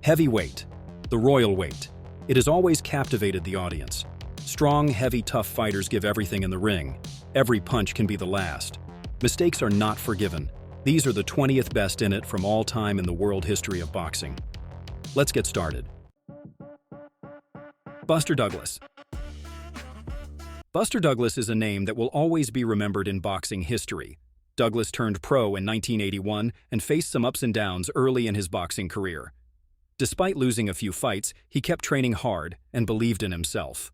Heavyweight, the royal weight. It has always captivated the audience. Strong, heavy, tough fighters give everything in the ring. Every punch can be the last. Mistakes are not forgiven. These are the 20th best in it from all time in the world history of boxing. Let's get started. Buster Douglas. Buster Douglas is a name that will always be remembered in boxing history. Douglas turned pro in 1981 and faced some ups and downs early in his boxing career. Despite losing a few fights, he kept training hard and believed in himself.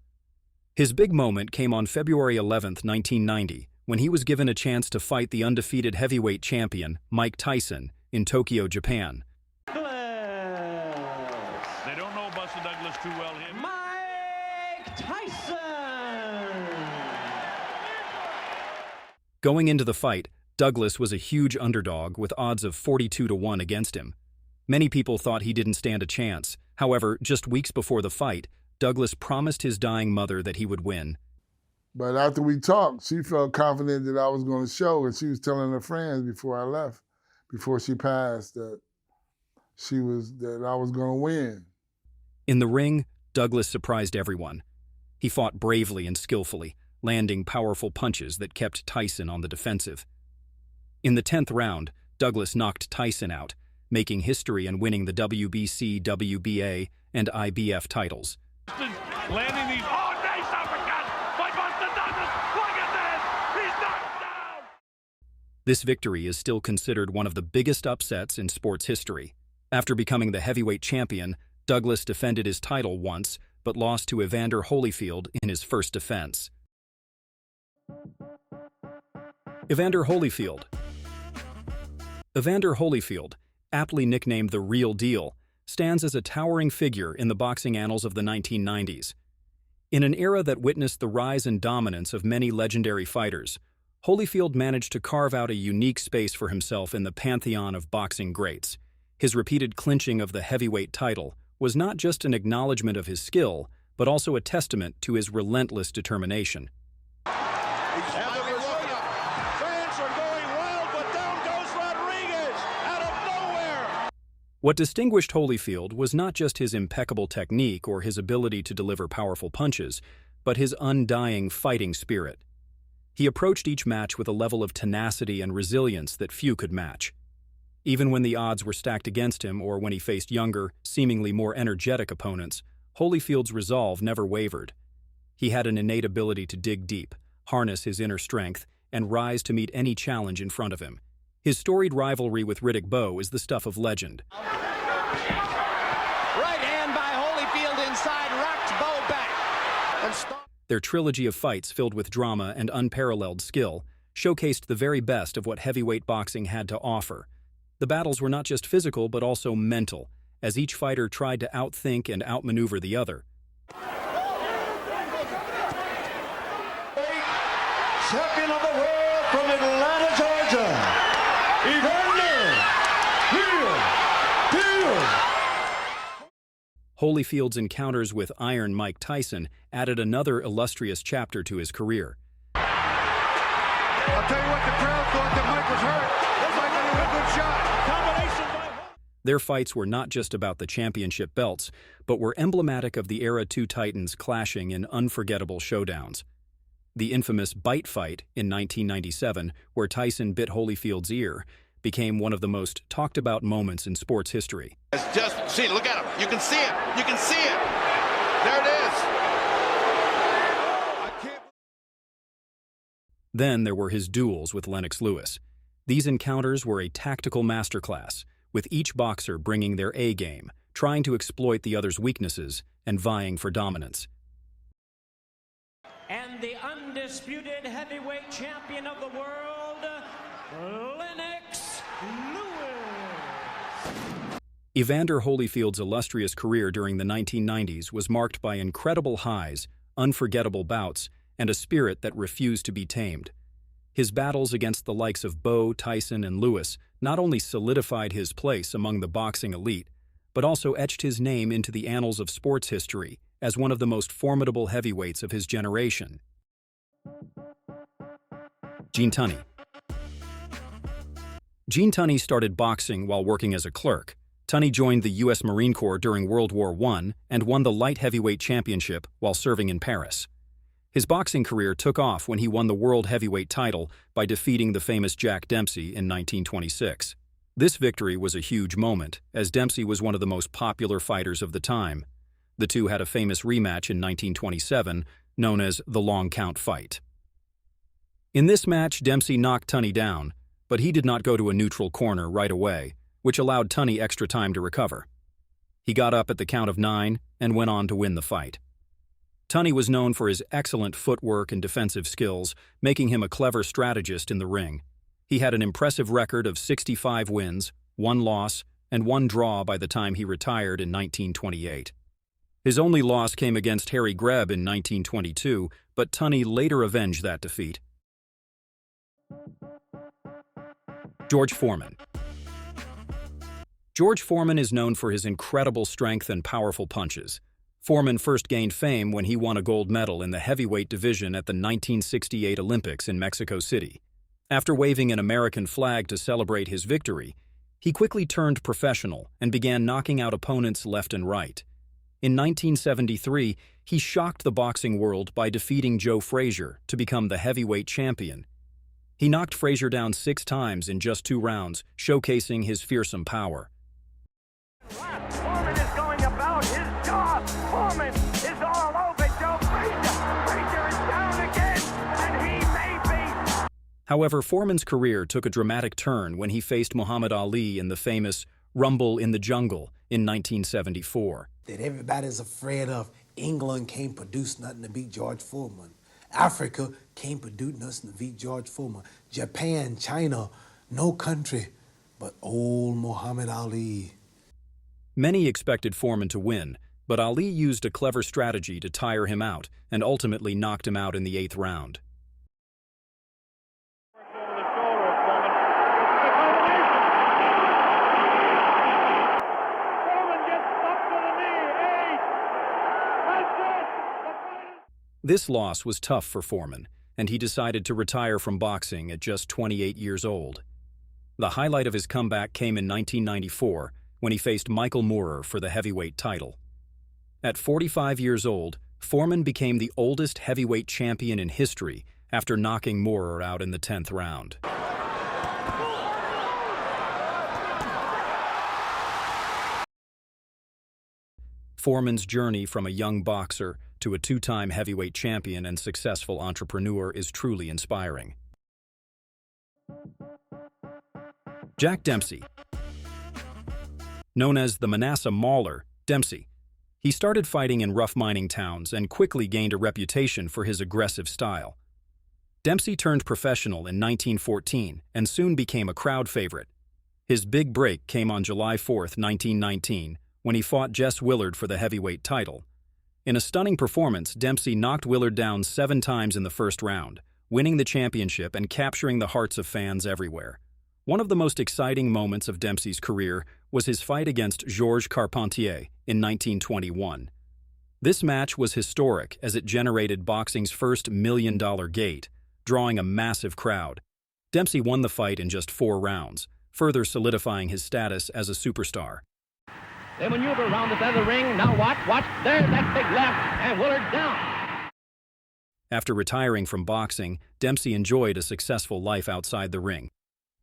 His big moment came on February 11, 1990, when he was given a chance to fight the undefeated heavyweight champion, Mike Tyson, in Tokyo, Japan. They don't know Buster Douglas too well here. Mike Tyson! Going into the fight, Douglas was a huge underdog with odds of 42-1 against him. Many people thought he didn't stand a chance. However, just weeks before the fight, Douglas promised his dying mother that he would win. But after we talked, she felt confident that I was going to show, and she was telling her friends before I left, before she passed, that I was going to win. In the ring, Douglas surprised everyone. He fought bravely and skillfully, landing powerful punches that kept Tyson on the defensive. In the 10th round, Douglas knocked Tyson out, making history and winning the WBC, WBA, and IBF titles. Landing these, nice uppercut by Buster Douglas. Look at this, he's knocked down. This victory is still considered one of the biggest upsets in sports history. After becoming the heavyweight champion, Douglas defended his title once, but lost to Evander Holyfield in his first defense. Evander Holyfield. Evander Holyfield, aptly nicknamed the Real Deal, stands as a towering figure in the boxing annals of the 1990s. In an era that witnessed the rise and dominance of many legendary fighters, Holyfield managed to carve out a unique space for himself in the pantheon of boxing greats. His repeated clinching of the heavyweight title was not just an acknowledgement of his skill, but also a testament to his relentless determination. What distinguished Holyfield was not just his impeccable technique or his ability to deliver powerful punches, but his undying fighting spirit. He approached each match with a level of tenacity and resilience that few could match. Even when the odds were stacked against him or when he faced younger, seemingly more energetic opponents, Holyfield's resolve never wavered. He had an innate ability to dig deep, harness his inner strength, and rise to meet any challenge in front of him. His storied rivalry with Riddick Bowe is the stuff of legend. Right hand by Holyfield inside, rocked Bowe back. Their trilogy of fights filled with drama and unparalleled skill showcased the very best of what heavyweight boxing had to offer. The battles were not just physical but also mental, as each fighter tried to outthink and outmaneuver the other. Champion of the world from Atlanta, Georgia, Evander Holyfield. Holyfield's encounters with Iron Mike Tyson added another illustrious chapter to his career. I'll tell you what, the crowd thought that Mike was hurt. Looks like a good shot. Combination by... Their fights were not just about the championship belts, but were emblematic of the era two titans clashing in unforgettable showdowns. The infamous bite fight in 1997, where Tyson bit Holyfield's ear, became one of the most talked-about moments in sports history. See, look at him. You can see it. You can see it. There it is. Then there were his duels with Lennox Lewis. These encounters were a tactical masterclass, with each boxer bringing their A-game, trying to exploit the other's weaknesses, and vying for dominance. And the undisputed heavyweight champion of the world, Lennox Lewis. Evander Holyfield's illustrious career during the 1990s was marked by incredible highs, unforgettable bouts, and a spirit that refused to be tamed. His battles against the likes of Bowe, Tyson, and Lewis not only solidified his place among the boxing elite, but also etched his name into the annals of sports history as one of the most formidable heavyweights of his generation. Gene Tunney. Gene Tunney started boxing while working as a clerk. Tunney joined the U.S. Marine Corps during World War I and won the light heavyweight championship while serving in Paris. His boxing career took off when he won the world heavyweight title by defeating the famous Jack Dempsey in 1926. This victory was a huge moment, as Dempsey was one of the most popular fighters of the time. The two had a famous rematch in 1927, known as the Long Count Fight. In this match, Dempsey knocked Tunney down, but he did not go to a neutral corner right away, which allowed Tunney extra time to recover. He got up at the count of 9 and went on to win the fight. Tunney was known for his excellent footwork and defensive skills, making him a clever strategist in the ring. He had an impressive record of 65 wins, 1 loss, and 1 draw by the time he retired in 1928. His only loss came against Harry Greb in 1922, but Tunney later avenged that defeat. George Foreman. George Foreman is known for his incredible strength and powerful punches. Foreman first gained fame when he won a gold medal in the heavyweight division at the 1968 Olympics in Mexico City. After waving an American flag to celebrate his victory, he quickly turned professional and began knocking out opponents left and right. In 1973, he shocked the boxing world by defeating Joe Frazier to become the heavyweight champion. He knocked Frazier down 6 times in just 2 rounds, showcasing his fearsome power. Foreman is going about his job. Foreman is all over Joe Frazier. Frazier is down again, and he may be. However, Foreman's career took a dramatic turn when he faced Muhammad Ali in the famous Rumble in the Jungle in 1974. That everybody's afraid of. England can't produce nothing to beat George Foreman. Africa can't produce nothing to beat George Foreman. Japan, China, no country but old Muhammad Ali. Many expected Foreman to win, but Ali used a clever strategy to tire him out and ultimately knocked him out in the 8th round. This loss was tough for Foreman, and he decided to retire from boxing at just 28 years old. The highlight of his comeback came in 1994, when he faced Michael Moorer for the heavyweight title. At 45 years old, Foreman became the oldest heavyweight champion in history after knocking Moorer out in the 10th round. Foreman's journey from a young boxer to a 2-time heavyweight champion and successful entrepreneur is truly inspiring. Jack Dempsey. Known as the Manasseh Mauler, Dempsey. He started fighting in rough mining towns and quickly gained a reputation for his aggressive style. Dempsey turned professional in 1914 and soon became a crowd favorite. His big break came on July 4, 1919, when he fought Jess Willard for the heavyweight title. In a stunning performance, Dempsey knocked Willard down 7 times in the first round, winning the championship and capturing the hearts of fans everywhere. One of the most exciting moments of Dempsey's career was his fight against Georges Carpentier in 1921. This match was historic as it generated boxing's first $1 million gate, drawing a massive crowd. Dempsey won the fight in just 4 rounds, further solidifying his status as a superstar. They maneuver around the center of the ring. Now watch. There's that big left, and Willard down. After retiring from boxing, Dempsey enjoyed a successful life outside the ring.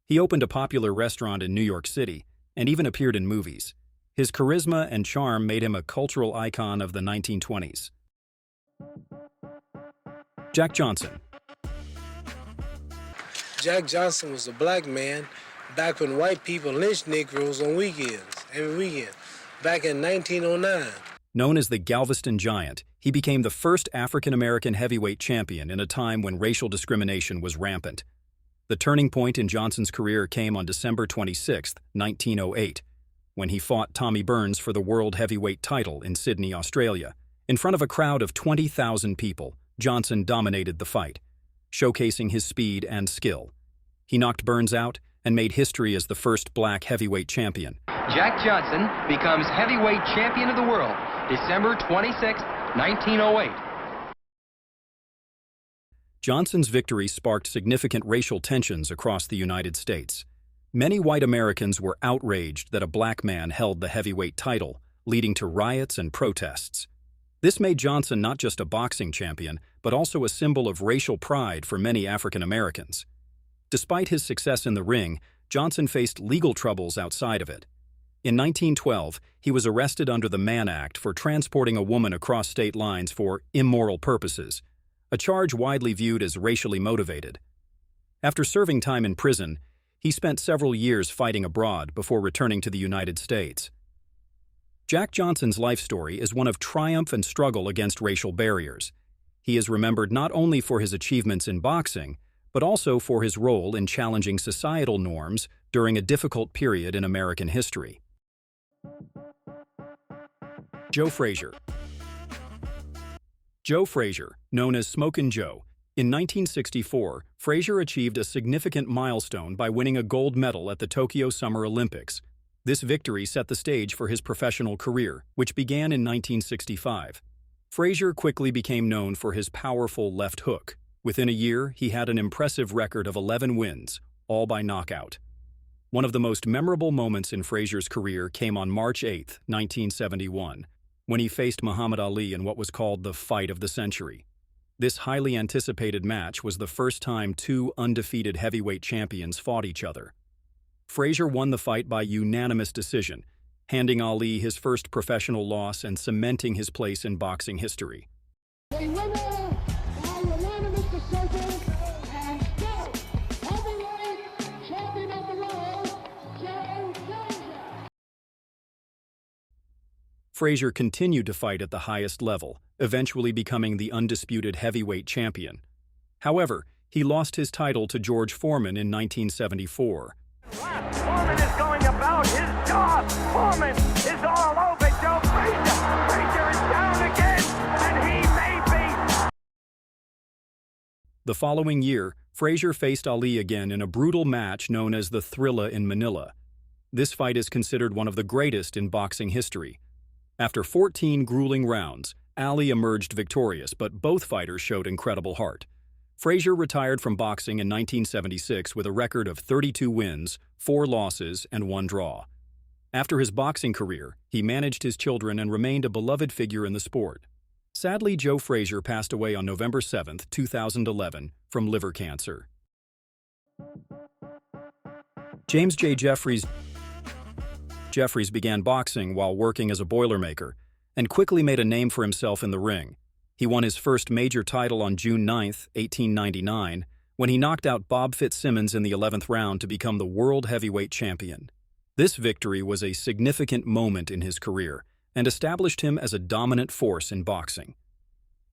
He opened a popular restaurant in New York City and even appeared in movies. His charisma and charm made him a cultural icon of the 1920s. Jack Johnson. Jack Johnson was a black man back when white people lynched Negroes on weekends, every weekend, back in 1909. Known as the Galveston Giant, he became the first African-American heavyweight champion in a time when racial discrimination was rampant. The turning point in Johnson's career came on December 26, 1908, when he fought Tommy Burns for the world heavyweight title in Sydney, Australia. In front of a crowd of 20,000 people, Johnson dominated the fight, showcasing his speed and skill. He knocked Burns out and made history as the first black heavyweight champion. Jack Johnson becomes heavyweight champion of the world, December 26, 1908. Johnson's victory sparked significant racial tensions across the United States. Many white Americans were outraged that a black man held the heavyweight title, leading to riots and protests. This made Johnson not just a boxing champion, but also a symbol of racial pride for many African Americans. Despite his success in the ring, Johnson faced legal troubles outside of it. In 1912, he was arrested under the Mann Act for transporting a woman across state lines for immoral purposes, a charge widely viewed as racially motivated. After serving time in prison, he spent several years fighting abroad before returning to the United States. Jack Johnson's life story is one of triumph and struggle against racial barriers. He is remembered not only for his achievements in boxing, but also for his role in challenging societal norms during a difficult period in American history. Joe Frazier. Joe Frazier, known as Smokin' Joe. In 1964, Frazier achieved a significant milestone by winning a gold medal at the Tokyo Summer Olympics. This victory set the stage for his professional career, which began in 1965. Frazier quickly became known for his powerful left hook. Within a year, he had an impressive record of 11 wins, all by knockout. One of the most memorable moments in Frazier's career came on March 8, 1971, when he faced Muhammad Ali in what was called the Fight of the Century. This highly anticipated match was the first time two undefeated heavyweight champions fought each other. Frazier won the fight by unanimous decision, handing Ali his first professional loss and cementing his place in boxing history. The winner by unanimous decision and still heavyweight champion of the world, Joe Frazier. Frazier continued to fight at the highest level, eventually becoming the undisputed heavyweight champion. However, he lost his title to George Foreman in 1974. Foreman is going about his job. Foreman is all over Joe Frazier. Frazier is down again, and he may be. The following year, Frazier faced Ali again in a brutal match known as the Thrilla in Manila. This fight is considered one of the greatest in boxing history. After 14 grueling rounds, Ali emerged victorious, but both fighters showed incredible heart. Frazier retired from boxing in 1976 with a record of 32 wins, 4 losses, and 1 draw. After his boxing career, he managed his children and remained a beloved figure in the sport. Sadly, Joe Frazier passed away on November 7, 2011, from liver cancer. James J. Jeffries. Jeffries began boxing while working as a Boilermaker and quickly made a name for himself in the ring. He won his first major title on June 9, 1899, when he knocked out Bob Fitzsimmons in the 11th round to become the world heavyweight champion. This victory was a significant moment in his career and established him as a dominant force in boxing.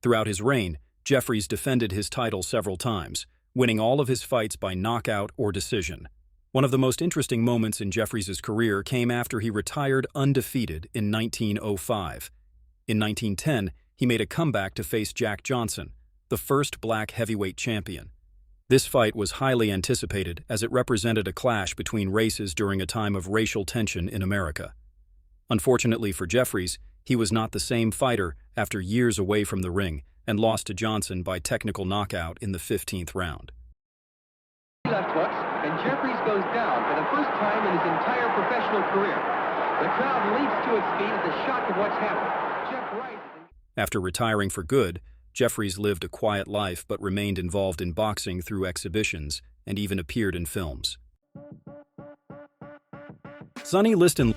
Throughout his reign, Jeffries defended his title several times, winning all of his fights by knockout or decision. One of the most interesting moments in Jeffries' career came after he retired undefeated in 1905. In 1910, he made a comeback to face Jack Johnson, the first black heavyweight champion. This fight was highly anticipated as it represented a clash between races during a time of racial tension in America. Unfortunately for Jeffries, he was not the same fighter after years away from the ring and lost to Johnson by technical knockout in the 15th round. Left hooks, and Jeffries goes down for the first time in his entire professional career. The crowd leaps to its feet at the shock of what's happened. Jeff rises. After retiring for good, Jeffries lived a quiet life but remained involved in boxing through exhibitions and even appeared in films. Sonny Liston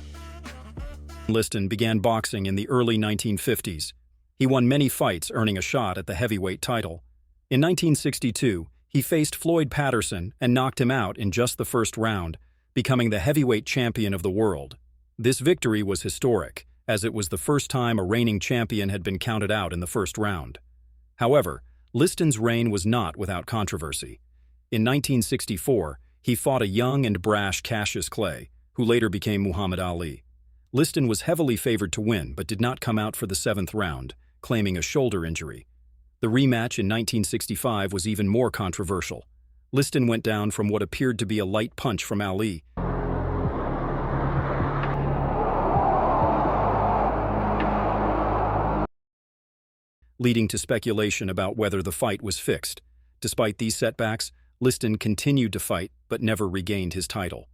began boxing in the early 1950s. He won many fights, earning a shot at the heavyweight title. In 1962, he faced Floyd Patterson and knocked him out in just the first round, becoming the heavyweight champion of the world. This victory was historic, as it was the first time a reigning champion had been counted out in the first round. However, Liston's reign was not without controversy. In 1964, he fought a young and brash Cassius Clay, who later became Muhammad Ali. Liston was heavily favored to win, but did not come out for the 7th round, claiming a shoulder injury. The rematch in 1965 was even more controversial. Liston went down from what appeared to be a light punch from Ali, leading to speculation about whether the fight was fixed. Despite these setbacks, Liston continued to fight but never regained his title.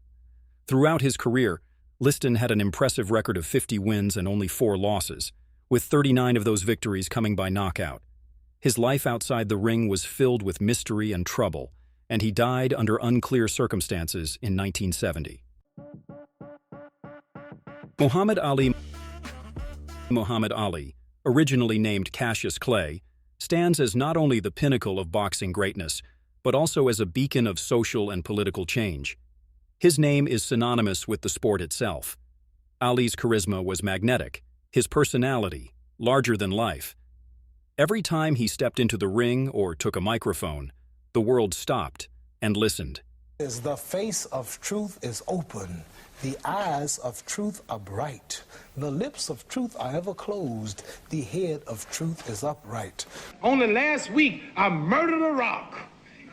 Throughout his career, Liston had an impressive record of 50 wins and only 4 losses, with 39 of those victories coming by knockout. His life outside the ring was filled with mystery and trouble, and he died under unclear circumstances in 1970. Muhammad Ali, originally named Cassius Clay, stands as not only the pinnacle of boxing greatness, but also as a beacon of social and political change. His name is synonymous with the sport itself. Ali's charisma was magnetic, his personality larger than life. Every time he stepped into the ring or took a microphone, the world stopped and listened. As the face of truth is open, the eyes of truth are bright, the lips of truth are ever closed, the head of truth is upright. Only last week, I murdered a rock,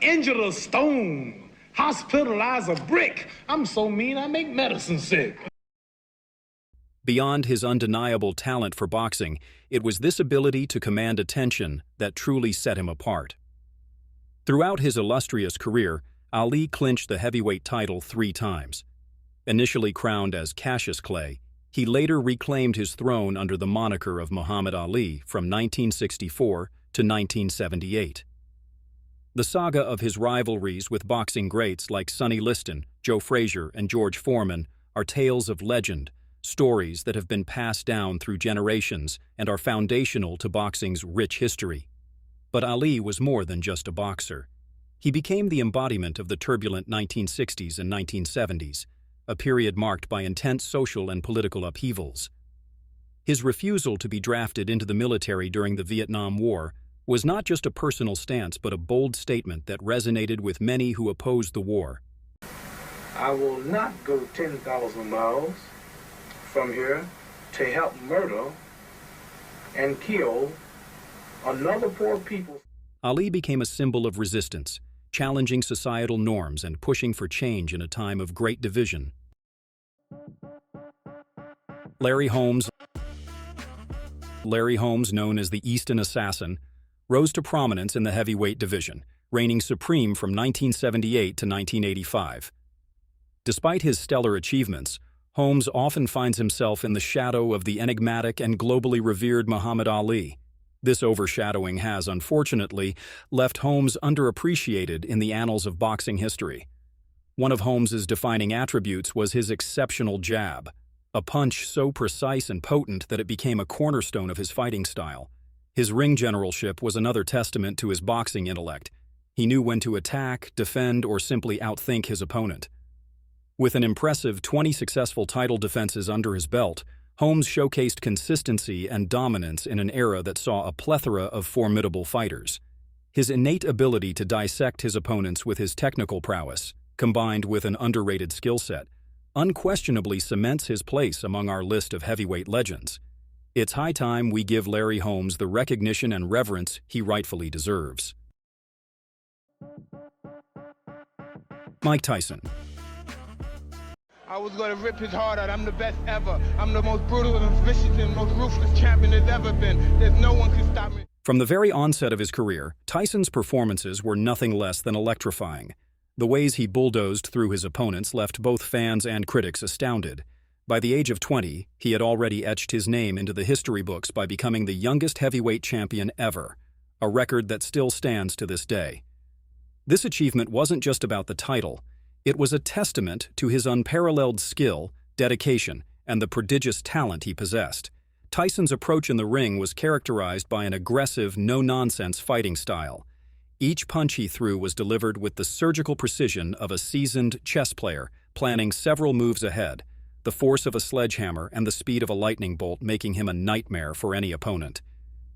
injured a stone, hospitalized a brick. I'm so mean I make medicine sick. Beyond his undeniable talent for boxing, it was this ability to command attention that truly set him apart. Throughout his illustrious career, Ali clinched the heavyweight title 3 times. Initially crowned as Cassius Clay, he later reclaimed his throne under the moniker of Muhammad Ali from 1964 to 1978. The saga of his rivalries with boxing greats like Sonny Liston, Joe Frazier, and George Foreman are tales of legend, stories that have been passed down through generations and are foundational to boxing's rich history. But Ali was more than just a boxer. He became the embodiment of the turbulent 1960s and 1970s, a period marked by intense social and political upheavals. His refusal to be drafted into the military during the Vietnam War was not just a personal stance but a bold statement that resonated with many who opposed the war. I will not go 10,000 miles from here to help murder and kill another poor people. Ali became a symbol of resistance, challenging societal norms and pushing for change in a time of great division. Larry Holmes, known as the Easton Assassin, rose to prominence in the heavyweight division, reigning supreme from 1978 to 1985. Despite his stellar achievements, Holmes often finds himself in the shadow of the enigmatic and globally revered Muhammad Ali. This overshadowing has, unfortunately, left Holmes underappreciated in the annals of boxing history. One of Holmes's defining attributes was his exceptional jab, a punch so precise and potent that it became a cornerstone of his fighting style. His ring generalship was another testament to his boxing intellect. He knew when to attack, defend, or simply outthink his opponent. With an impressive 20 successful title defenses under his belt, Holmes showcased consistency and dominance in an era that saw a plethora of formidable fighters. His innate ability to dissect his opponents with his technical prowess, combined with an underrated skill set, unquestionably cements his place among our list of heavyweight legends. It's high time we give Larry Holmes the recognition and reverence he rightfully deserves. Mike Tyson. I was going to rip his heart out. I'm the best ever. I'm the most brutal and vicious and most ruthless champion there's ever been. There's no one can stop me. From the very onset of his career, Tyson's performances were nothing less than electrifying. The ways he bulldozed through his opponents left both fans and critics astounded. By the age of 20, he had already etched his name into the history books by becoming the youngest heavyweight champion ever, a record that still stands to this day. This achievement wasn't just about the title. It was a testament to his unparalleled skill, dedication, and the prodigious talent he possessed. Tyson's approach in the ring was characterized by an aggressive, no-nonsense fighting style. Each punch he threw was delivered with the surgical precision of a seasoned chess player, planning several moves ahead, the force of a sledgehammer and the speed of a lightning bolt making him a nightmare for any opponent.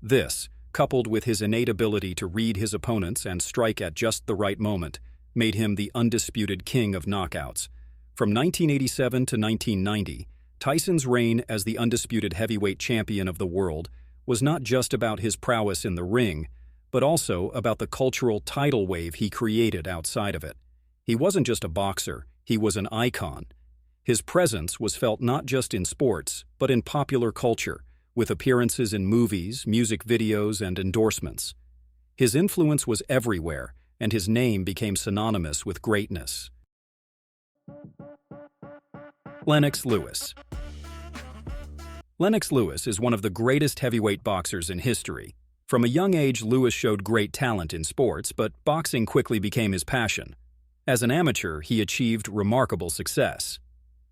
This, coupled with his innate ability to read his opponents and strike at just the right moment, made him the undisputed king of knockouts. From 1987 to 1990, Tyson's reign as the undisputed heavyweight champion of the world was not just about his prowess in the ring, but also about the cultural tidal wave he created outside of it. He wasn't just a boxer, he was an icon. His presence was felt not just in sports, but in popular culture, with appearances in movies, music videos, and endorsements. His influence was everywhere, and his name became synonymous with greatness. Lennox Lewis. Lennox Lewis is one of the greatest heavyweight boxers in history. From a young age, Lewis showed great talent in sports, but boxing quickly became his passion. As an amateur, he achieved remarkable success.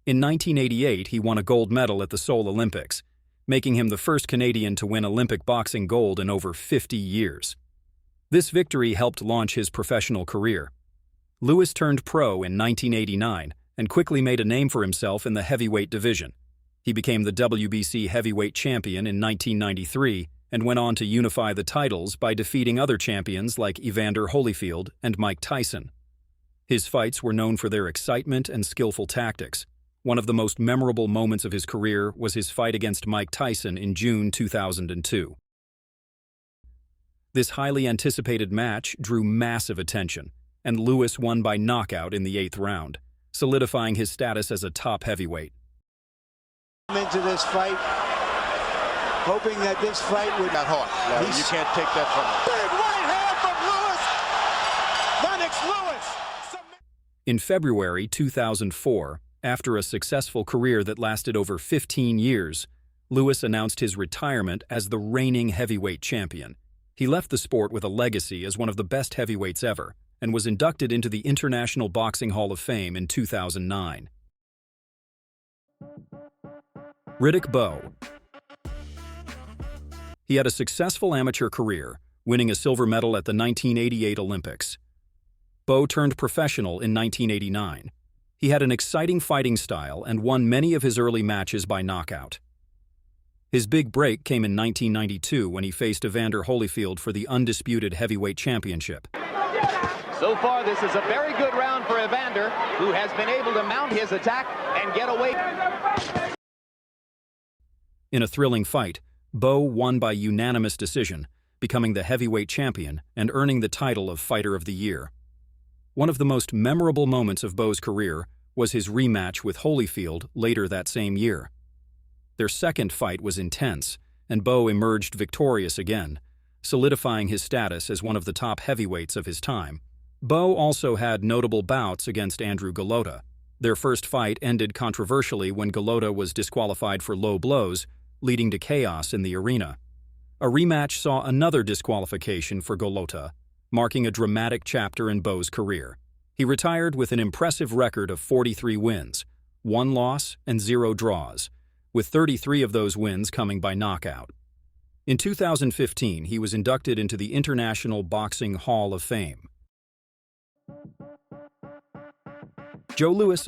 In 1988, he won a gold medal at the Seoul Olympics, making him the first Canadian to win Olympic boxing gold in over 50 years. This victory helped launch his professional career. Lewis turned pro in 1989 and quickly made a name for himself in the heavyweight division. He became the WBC heavyweight champion in 1993 and went on to unify the titles by defeating other champions like Evander Holyfield and Mike Tyson. His fights were known for their excitement and skillful tactics. One of the most memorable moments of his career was his fight against Mike Tyson in June 2002. This highly anticipated match drew massive attention, and Lewis won by knockout in the 8th round, solidifying his status as a top heavyweight. Into this fight, hoping that this fight would That hard. No, you can't take that from him. Big right hand from Lewis. Lennox Lewis. In February 2004, after a successful career that lasted over 15 years, Lewis announced his retirement as the reigning heavyweight champion. He left the sport with a legacy as one of the best heavyweights ever and was inducted into the International Boxing Hall of Fame in 2009. Riddick Bowe. He had a successful amateur career, winning a silver medal at the 1988 Olympics. Bowe turned professional in 1989. He had an exciting fighting style and won many of his early matches by knockout. His big break came in 1992 when he faced Evander Holyfield for the undisputed heavyweight championship. So far, this is a very good round for Evander, who has been able to mount his attack and get away. In a thrilling fight, Bowe won by unanimous decision, becoming the heavyweight champion and earning the title of Fighter of the Year. One of the most memorable moments of Bowe's career was his rematch with Holyfield later that same year. Their second fight was intense, and Bowe emerged victorious again, solidifying his status as one of the top heavyweights of his time. Bowe also had notable bouts against Andrew Golota. Their first fight ended controversially when Golota was disqualified for low blows, leading to chaos in the arena. A rematch saw another disqualification for Golota, marking a dramatic chapter in Bowe's career. He retired with an impressive record of 43 wins, 1 loss and 0 draws, with 33 of those wins coming by knockout. In 2015, he was inducted into the International Boxing Hall of Fame. Joe Louis,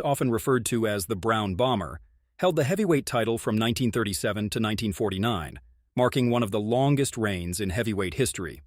often referred to as the Brown Bomber, held the heavyweight title from 1937 to 1949, marking one of the longest reigns in heavyweight history.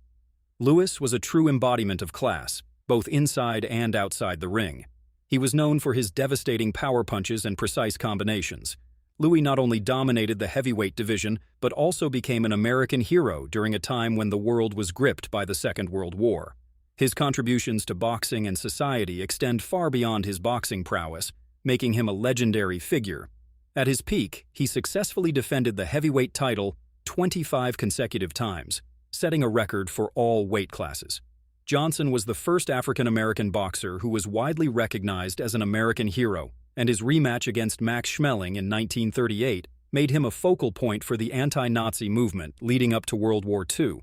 Louis was a true embodiment of class, both inside and outside the ring. He was known for his devastating power punches and precise combinations. Louis not only dominated the heavyweight division, but also became an American hero during a time when the world was gripped by the Second World War. His contributions to boxing and society extend far beyond his boxing prowess, making him a legendary figure. At his peak, he successfully defended the heavyweight title 25 consecutive times, setting a record for all weight classes. Johnson was the first African-American boxer who was widely recognized as an American hero, and his rematch against Max Schmeling in 1938 made him a focal point for the anti-Nazi movement leading up to World War II.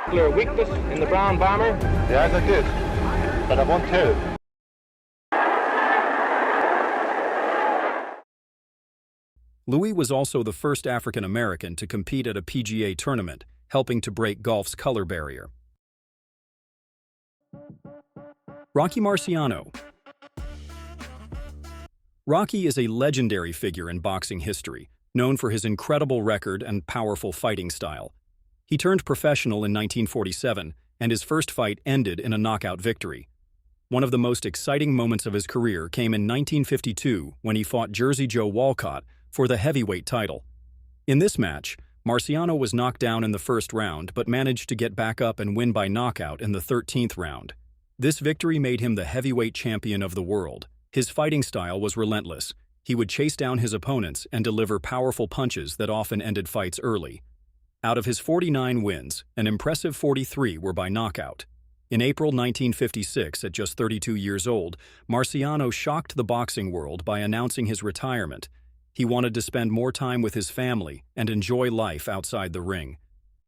Clear weakness in the Brown Bomber. Yes, I did. But I want to. Louis was also the first African-American to compete at a PGA tournament, helping to break golf's color barrier. Rocky Marciano. Rocky is a legendary figure in boxing history, known for his incredible record and powerful fighting style. He turned professional in 1947, and his first fight ended in a knockout victory. One of the most exciting moments of his career came in 1952 when he fought Jersey Joe Walcott for the heavyweight title. In this match, Marciano was knocked down in the first round but managed to get back up and win by knockout in the 13th round. This victory made him the heavyweight champion of the world. His fighting style was relentless. He would chase down his opponents and deliver powerful punches that often ended fights early. Out of his 49 wins, an impressive 43 were by knockout. In April 1956, at just 32 years old, Marciano shocked the boxing world by announcing his retirement. He wanted to spend more time with his family and enjoy life outside the ring.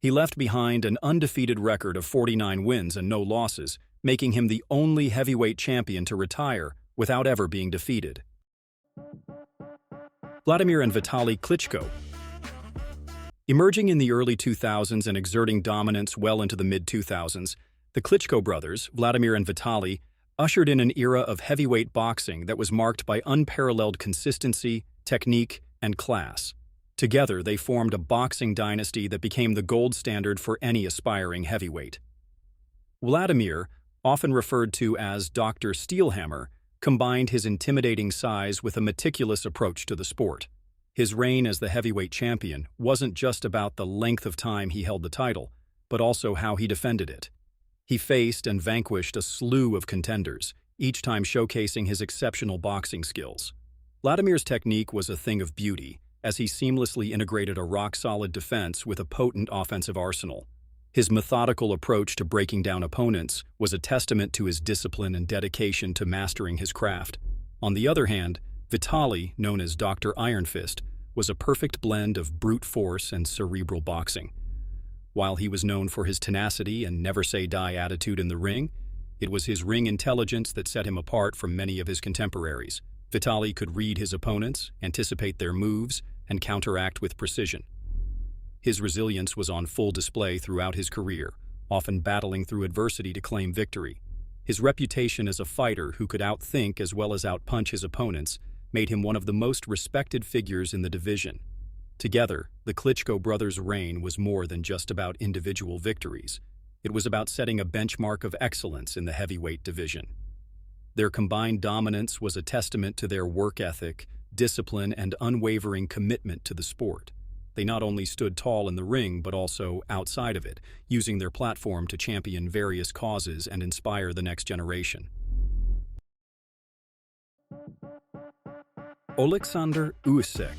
He left behind an undefeated record of 49 wins and no losses, making him the only heavyweight champion to retire without ever being defeated. Wladimir and Vitali Klitschko. Emerging in the early 2000s and exerting dominance well into the mid-2000s, the Klitschko brothers, Wladimir and Vitali, ushered in an era of heavyweight boxing that was marked by unparalleled consistency, technique, and class. Together, they formed a boxing dynasty that became the gold standard for any aspiring heavyweight. Wladimir, often referred to as Dr. Steelhammer, combined his intimidating size with a meticulous approach to the sport. His reign as the heavyweight champion wasn't just about the length of time he held the title, but also how he defended it. He faced and vanquished a slew of contenders, each time showcasing his exceptional boxing skills. Wladimir's technique was a thing of beauty, as he seamlessly integrated a rock-solid defense with a potent offensive arsenal. His methodical approach to breaking down opponents was a testament to his discipline and dedication to mastering his craft. On the other hand, Vitali, known as Dr. Iron Fist, was a perfect blend of brute force and cerebral boxing. While he was known for his tenacity and never-say-die attitude in the ring, it was his ring intelligence that set him apart from many of his contemporaries. Vitali could read his opponents, anticipate their moves, and counteract with precision. His resilience was on full display throughout his career, often battling through adversity to claim victory. His reputation as a fighter who could outthink as well as outpunch his opponents made him one of the most respected figures in the division. Together, the Klitschko brothers' reign was more than just about individual victories. It was about setting a benchmark of excellence in the heavyweight division. Their combined dominance was a testament to their work ethic, discipline, and unwavering commitment to the sport. They not only stood tall in the ring, but also outside of it, using their platform to champion various causes and inspire the next generation. Oleksandr Usyk.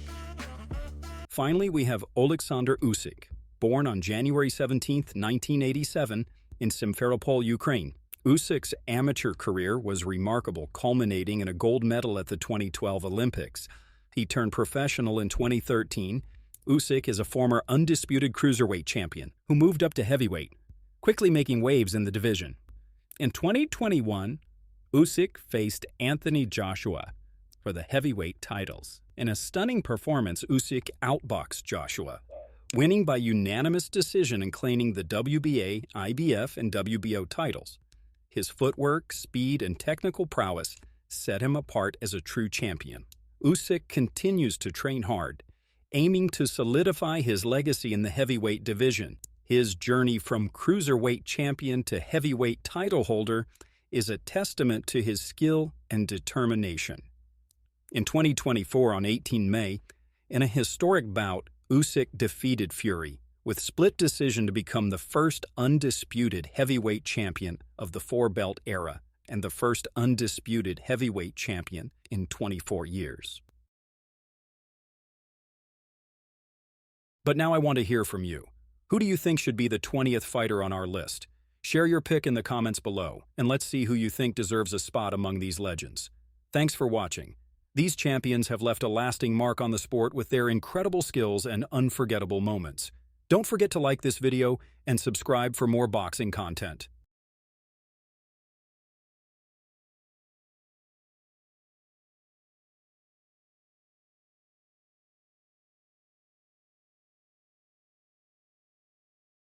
Finally, we have Oleksandr Usyk, born on January 17, 1987, in Simferopol, Ukraine. Usyk's amateur career was remarkable, culminating in a gold medal at the 2012 Olympics. He turned professional in 2013. Usyk is a former undisputed cruiserweight champion who moved up to heavyweight, quickly making waves in the division. In 2021, Usyk faced Anthony Joshua for the heavyweight titles. In a stunning performance, Usyk outboxed Joshua, winning by unanimous decision and claiming the WBA, IBF, and WBO titles. His footwork, speed, and technical prowess set him apart as a true champion. Usyk continues to train hard, aiming to solidify his legacy in the heavyweight division. His journey from cruiserweight champion to heavyweight title holder is a testament to his skill and determination. In 2024, on 18 May, in a historic bout, Usyk defeated Fury with split decision to become the first undisputed heavyweight champion of the four-belt era and the first undisputed heavyweight champion in 24 years. But now I want to hear from you. Who do you think should be the 20th fighter on our list? Share your pick in the comments below, and let's see who you think deserves a spot among these legends. Thanks for watching. These champions have left a lasting mark on the sport with their incredible skills and unforgettable moments. Don't forget to like this video and subscribe for more boxing content.